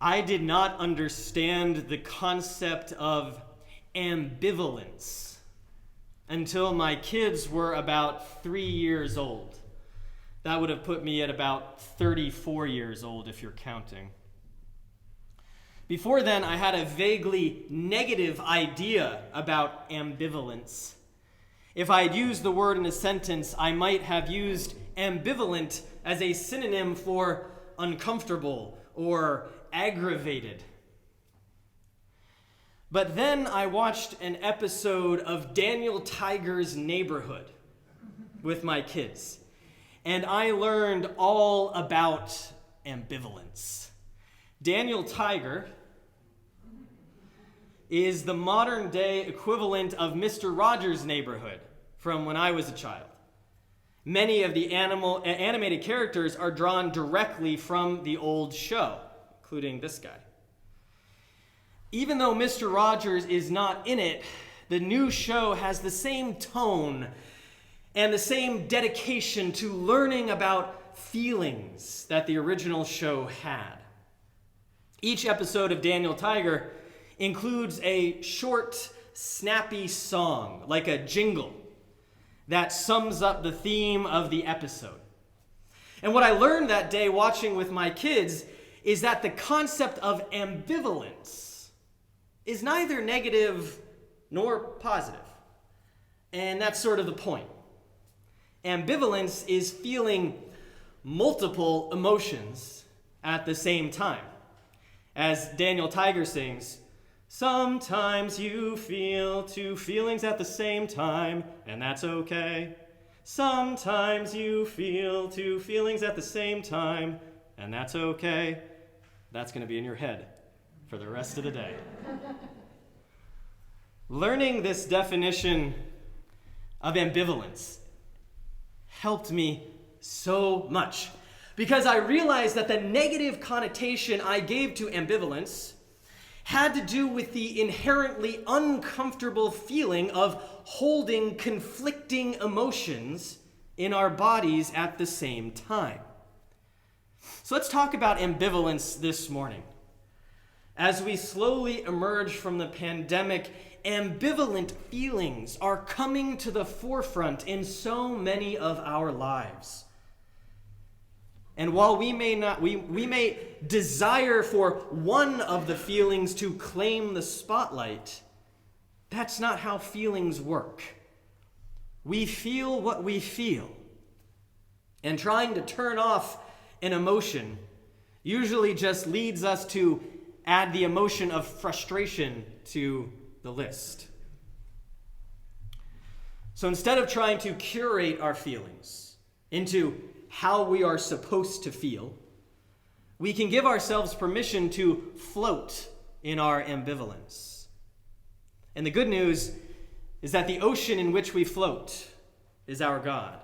I did not understand the concept of ambivalence until my kids were about 3 years old. That would have put me at about 34 years old if you're counting. Before then, I had a vaguely negative idea about ambivalence. If I had used the word in a sentence, I might have used ambivalent as a synonym for uncomfortable or aggravated. But then I watched an episode of Daniel Tiger's Neighborhood with my kids, and I learned all about ambivalence. Daniel Tiger is the modern-day equivalent of Mr. Rogers' Neighborhood from when I was a child. Many of the animated characters are drawn directly from the old show, including this guy. Even though Mr. Rogers is not in it, the new show has the same tone and the same dedication to learning about feelings that the original show had. Each episode of Daniel Tiger includes a short, snappy song, like a jingle, that sums up the theme of the episode. And what I learned that day watching with my kids is that the concept of ambivalence is neither negative nor positive. And that's sort of the point. Ambivalence is feeling multiple emotions at the same time. As Daniel Tiger sings, sometimes you feel two feelings at the same time, and that's okay. Sometimes you feel two feelings at the same time, and that's okay. That's going to be in your head for the rest of the day. Learning this definition of ambivalence helped me so much because I realized that the negative connotation I gave to ambivalence had to do with the inherently uncomfortable feeling of holding conflicting emotions in our bodies at the same time. So let's talk about ambivalence this morning. As we slowly emerge from the pandemic, ambivalent feelings are coming to the forefront in so many of our lives. And while we may desire for one of the feelings to claim the spotlight, that's not how feelings work. We feel what we feel. And trying to turn off an emotion usually just leads us to add the emotion of frustration to the list. So instead of trying to curate our feelings into how we are supposed to feel, we can give ourselves permission to float in our ambivalence. And the good news is that the ocean in which we float is our God,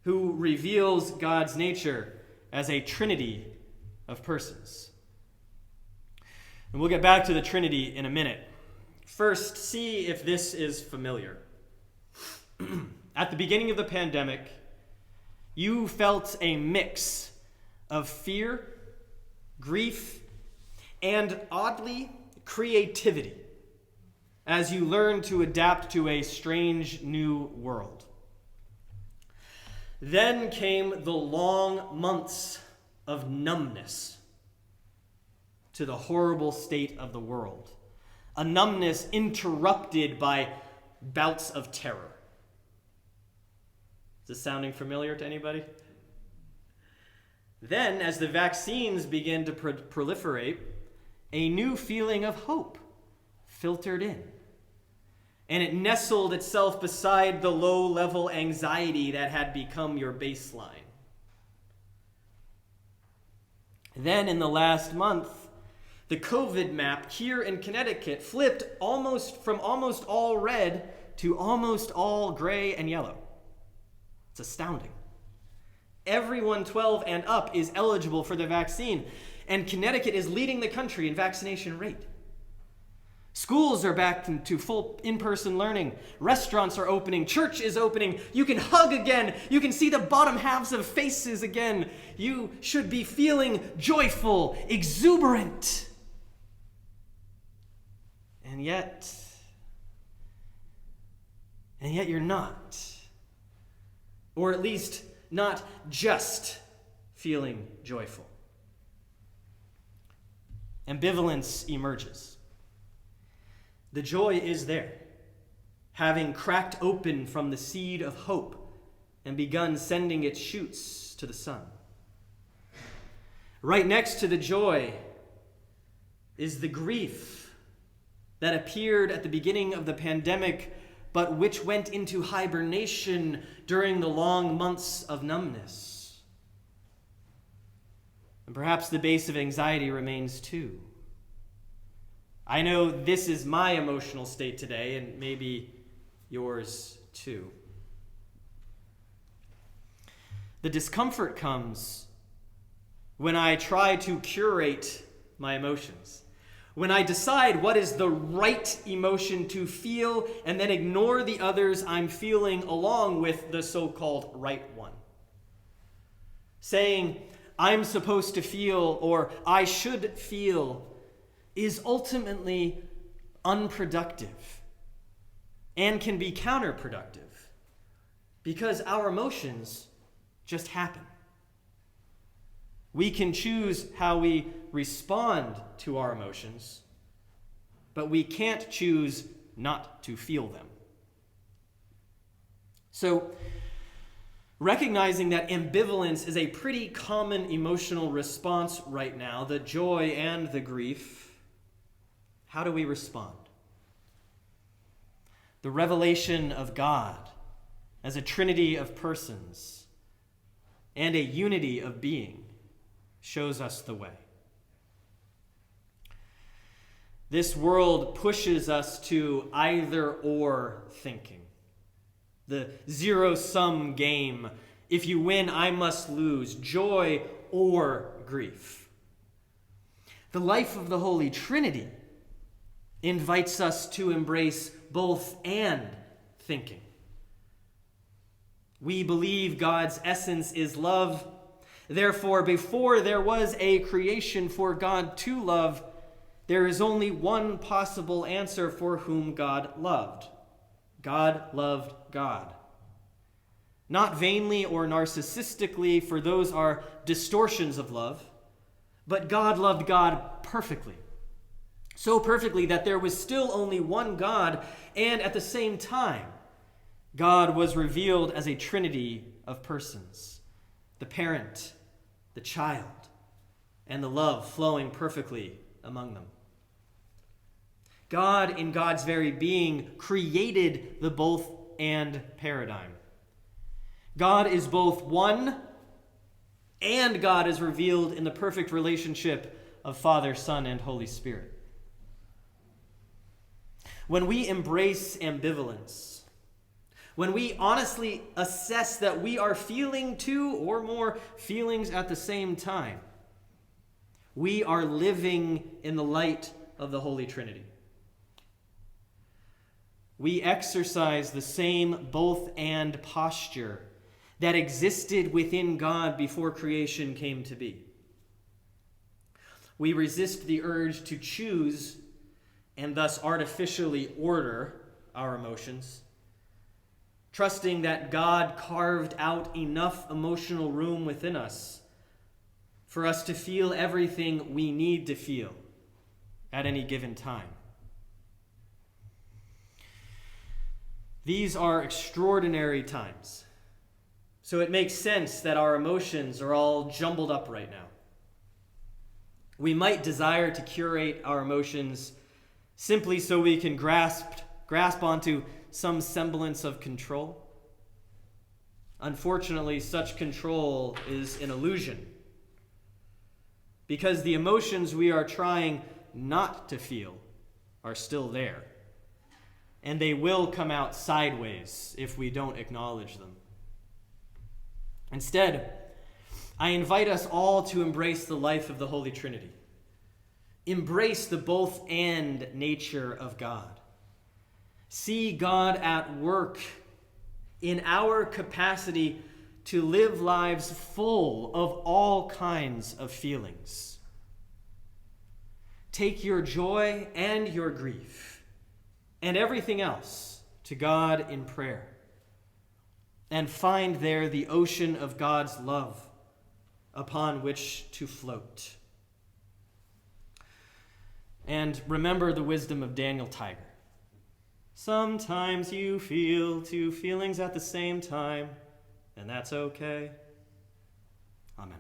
who reveals God's nature as a Trinity of persons. And we'll get back to the Trinity in a minute. First, see if this is familiar. At the beginning of the pandemic, you felt a mix of fear, grief, and oddly, creativity as you learned to adapt to a strange new world. Then came the long months of numbness to the horrible state of the world, a numbness interrupted by bouts of terror. Is this sounding familiar to anybody? Then, as the vaccines began to proliferate, a new feeling of hope filtered in. And it nestled itself beside the low-level anxiety that had become your baseline. Then, in the last month, the COVID map here in Connecticut flipped from almost all red to almost all gray and yellow. It's astounding. Everyone 12 and up is eligible for the vaccine, and Connecticut is leading the country in vaccination rate. Schools are back to full in-person learning. Restaurants are opening. Church is opening. You can hug again. You can see the bottom halves of faces again. You should be feeling joyful, exuberant. And yet you're not. Or at least not just feeling joyful. Ambivalence emerges. The joy is there, having cracked open from the seed of hope and begun sending its shoots to the sun. Right next to the joy is the grief that appeared at the beginning of the pandemic, but which went into hibernation during the long months of numbness. And perhaps the base of anxiety remains too. I know this is my emotional state today, and maybe yours too. The discomfort comes when I try to curate my emotions, when I decide what is the right emotion to feel and then ignore the others I'm feeling along with the so-called right one. Saying, I'm supposed to feel or I should feel is ultimately unproductive and can be counterproductive because our emotions just happen. We can choose how we respond to our emotions, but we can't choose not to feel them. So, recognizing that ambivalence is a pretty common emotional response right now, the joy and the grief, how do we respond? The revelation of God as a trinity of persons and a unity of being shows us the way. This world pushes us to either or thinking. The zero-sum game. If you win, I must lose. Joy or grief. The life of the Holy Trinity invites us to embrace both and thinking. We believe God's essence is love. Therefore, before there was a creation for God to love, there is only one possible answer for whom God loved. God loved God. Not vainly or narcissistically, for those are distortions of love, but God loved God perfectly. So perfectly that there was still only one God, and at the same time, God was revealed as a trinity of persons, the parent, the child, and the love flowing perfectly among them. God, in God's very being, created the both and paradigm. God is both one, and God is revealed in the perfect relationship of Father, Son, and Holy Spirit. When we embrace ambivalence, when we honestly assess that we are feeling two or more feelings at the same time, we are living in the light of the Holy Trinity. We exercise the same both and posture that existed within God before creation came to be. We resist the urge to choose and thus artificially order our emotions, trusting that God carved out enough emotional room within us for us to feel everything we need to feel at any given time. These are extraordinary times, so it makes sense that our emotions are all jumbled up right now. We might desire to curate our emotions simply so we can grasp onto some semblance of control. Unfortunately, such control is an illusion, because the emotions we are trying not to feel are still there, and they will come out sideways if we don't acknowledge them. Instead, I invite us all to embrace the life of the Holy Trinity. Embrace the both and nature of God. See God at work in our capacity to live lives full of all kinds of feelings. Take your joy and your grief and everything else to God in prayer, and find there the ocean of God's love upon which to float. And remember the wisdom of Daniel Tiger. Sometimes you feel two feelings at the same time, and that's okay. Amen.